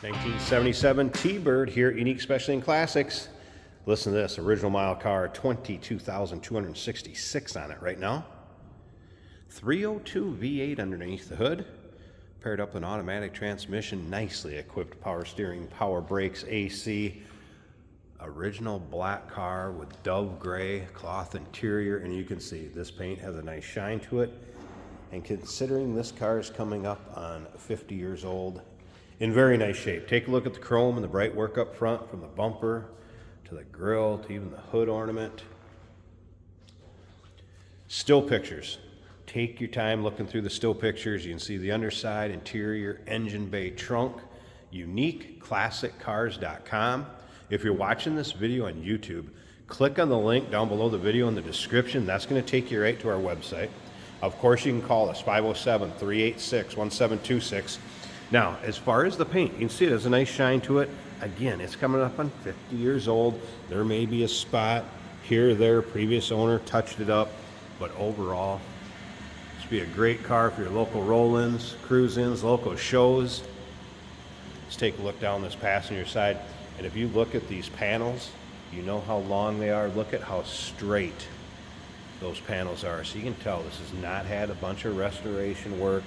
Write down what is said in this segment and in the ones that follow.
1977 T-Bird here at Unique Specialty and Classics. Listen to this, original mile car, 22,266 on it right now. 302 V8 underneath the hood. Paired up with an automatic transmission, nicely equipped power steering, power brakes, AC. Original black car with dove gray cloth interior, and you can see this paint has a nice shine to it. And considering this car is coming up on 50 years old, in very nice shape. Take a look at the chrome and the bright work up front, from the bumper to the grille to even the hood ornament. Still pictures. Take your time looking through the still pictures. You can see the underside, interior, engine bay, trunk. UniqueClassicCars.com. If you're watching this video on YouTube, click on the link down below the video in the description. That's going to take you right to our website. Of course, you can call us 507-386-1726. Now, as far as the paint, you can see it has a nice shine to it. Again, it's coming up on 50 years old. There may be a spot here or there. Previous owner touched it up, but overall, this would be a great car for your local roll-ins, cruise-ins, local shows. Let's take a look down this passenger side. And if you look at these panels, you know how long they are. Look at how straight those panels are. So you can tell this has not had a bunch of restoration work,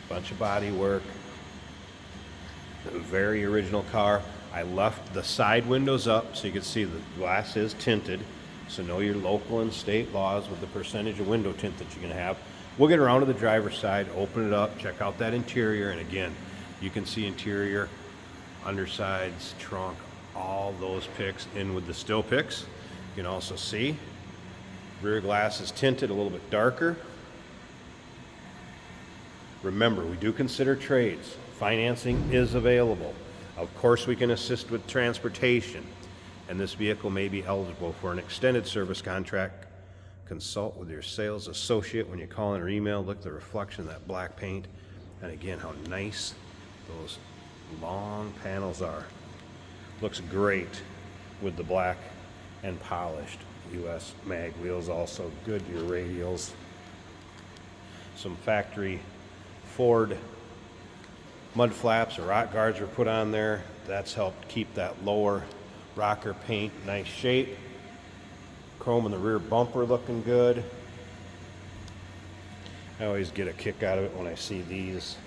a bunch of body work. A very original car. I left the side windows up so you can see the glass is tinted. So know your local and state laws with the percentage of window tint that you're going to have. We'll get around to the driver's side, open it up, check out that interior, and again, you can see interior, undersides, trunk, all those pics in with the still pics. You can also see rear glass is tinted a little bit darker. Remember, we do consider trades. Financing is available. Of course, we can assist with transportation, and this vehicle may be eligible for an extended service contract. Consult with your sales associate when you call in or email. Look at the reflection of that black paint, and again, how nice those long panels are. Looks great with the black and polished US mag wheels. Also Goodyear radials. Some factory Ford mud flaps or rock guards were put on there. That's helped keep that lower rocker paint nice shape. Chrome in the rear bumper looking good. I always get a kick out of it when I see these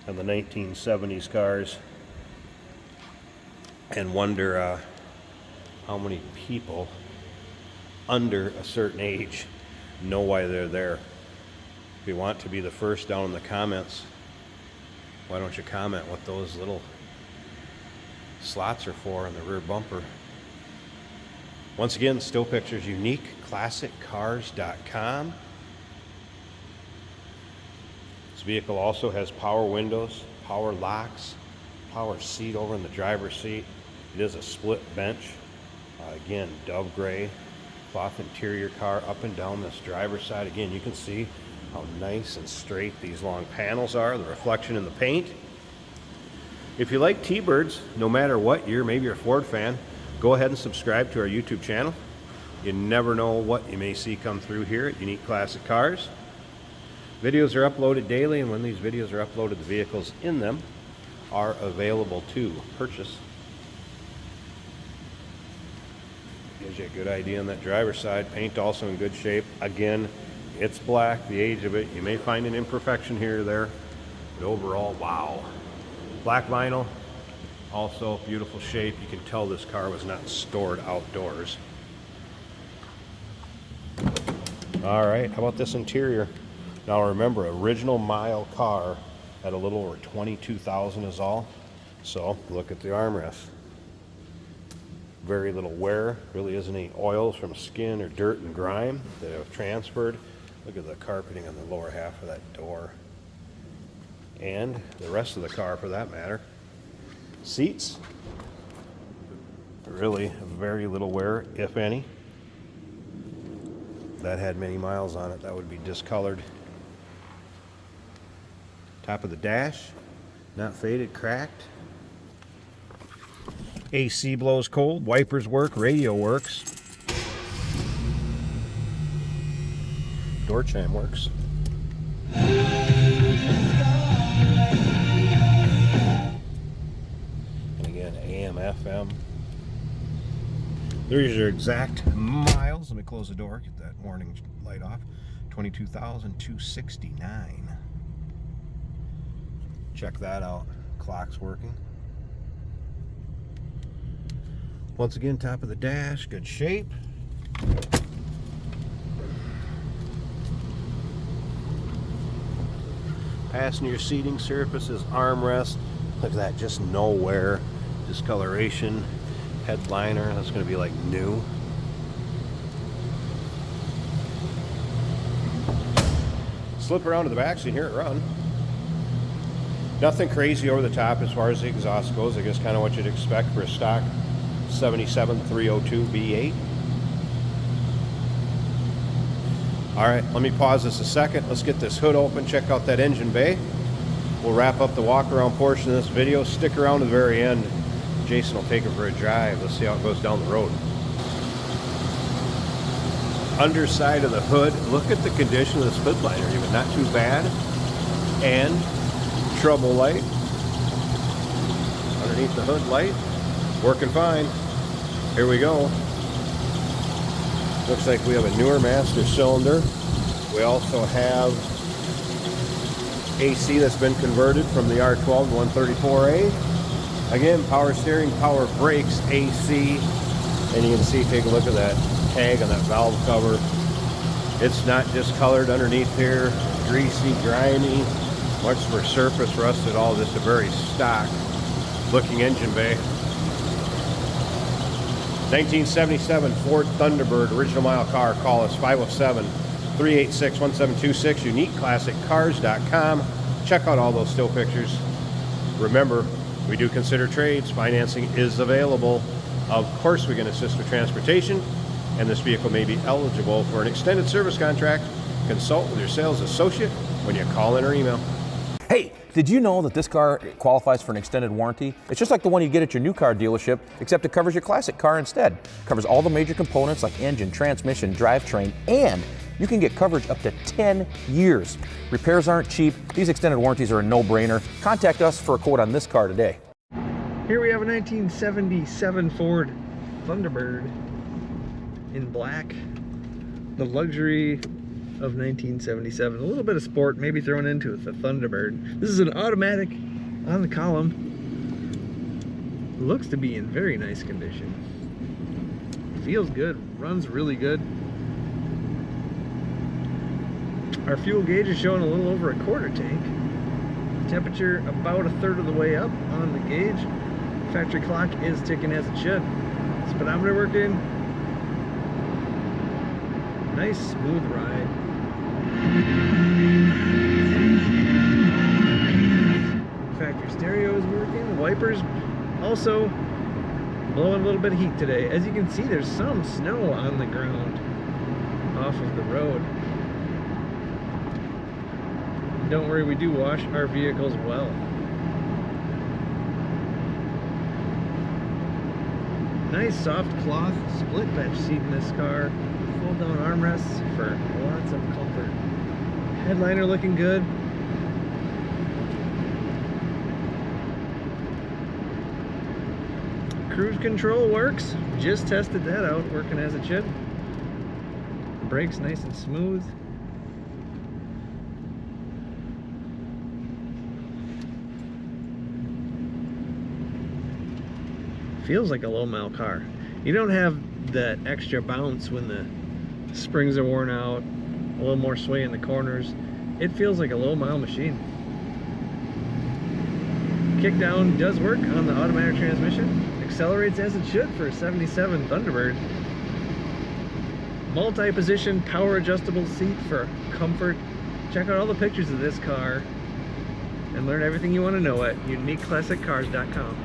in the 1970s cars and wonder how many people under a certain age know why they're there. If you want to be the first down in the comments, why don't you comment what those little slots are for in the rear bumper. Once again, still pictures, UniqueClassicCars.com. This vehicle also has power windows, power locks, power seat over in the driver's seat. It is a split bench. Again, dove gray cloth interior car up and down this driver's side. Again, you can see how nice and straight these long panels are, the reflection in the paint. If you like T-Birds, no matter what year, maybe you're a Ford fan, go ahead and subscribe to our YouTube channel. You never know what you may see come through here at Unique Classic Cars. Videos are uploaded daily, and when these videos are uploaded, the vehicles in them are available to purchase. Gives you a good idea on that driver's side. Paint also in good shape. Again, it's black, the age of it. You may find an imperfection here or there, but overall, wow. Black vinyl, also beautiful shape. You can tell this car was not stored outdoors. All right, how about this interior? Now remember, original mile car at a little over 22,000 is all. So look at the armrest. Very little wear, really isn't any oils from skin or dirt and grime that have transferred. Look at the carpeting on the lower half of that door. And the rest of the car for that matter. Seats, really very little wear, if any. If that had many miles on it, that would be discolored. Top of the dash, not faded, cracked. AC blows cold, wipers work, radio works. Door chime works. AM, FM. There's your exact miles. Let me close the door, get that warning light off. 22,269. Check that out. Clock's working. Once again, top of the dash, good shape. Passenger seating surfaces, armrest. Look at that, just no wear. Discoloration. Headliner, that's going to be like new. Slip around to the back so you can hear it run. Nothing crazy over the top as far as the exhaust goes. I guess kind of what you'd expect for a stock 77-302 V8. All right, let me pause this a second. Let's get this hood open, check out that engine bay. We'll wrap up the walk around portion of this video. Stick around to the very end. Jason will take it for a drive. Let's see how it goes down the road. Underside of the hood, look at the condition of this hood liner. Even not too bad. And trouble light. Underneath the hood light, working fine. Here we go. Looks like we have a newer master cylinder. We also have AC that's been converted from the R12 to 134A. Again, power steering, power brakes, AC, and you can see, take a look at that tag on that valve cover. It's not just colored underneath here, greasy, grimy, much for surface rust at all, just a very stock looking engine bay. 1977 Ford Thunderbird, original mile car. Call us 507-386-1726, uniqueclassiccars.com. Check out all those still pictures. Remember, we do consider trades. Financing is available. Of course, we can assist with transportation, and this vehicle may be eligible for an extended service contract. Consult with your sales associate when you call in or email. Hey, did you know that this car qualifies for an extended warranty? It's just like the one you get at your new car dealership, except it covers your classic car instead. It covers all the major components like engine, transmission, drivetrain, and you can get coverage up to 10 years. Repairs aren't cheap. These extended warranties are a no-brainer. Contact us for a quote on this car today. Here we have a 1977 Ford Thunderbird in black. The luxury of 1977. A little bit of sport maybe thrown into it, the Thunderbird. This is an automatic on the column. Looks to be in very nice condition. Feels good, runs really good. Our fuel gauge is showing a little over a quarter tank. Temperature about a third of the way up on the gauge. Factory clock is ticking as it should. Speedometer working. Nice smooth ride. Factory stereo is working. Wipers also blowing a little bit of heat today. As you can see, there's some snow on the ground off of the road. Don't worry, we do wash our vehicles well. Nice soft cloth split bench seat in this car. Fold down armrests for lots of comfort. Headliner looking good. Cruise control works. Just tested that out, working as it should. Brakes nice and smooth. Feels like a low mile car. You don't have that extra bounce when the springs are worn out, a little more sway in the corners. It feels like a low mile machine. Kick down does work on the automatic transmission. Accelerates as it should for a 77 Thunderbird. Multi-position power adjustable seat for comfort. Check out all the pictures of this car and learn everything you want to know at uniqueclassiccars.com.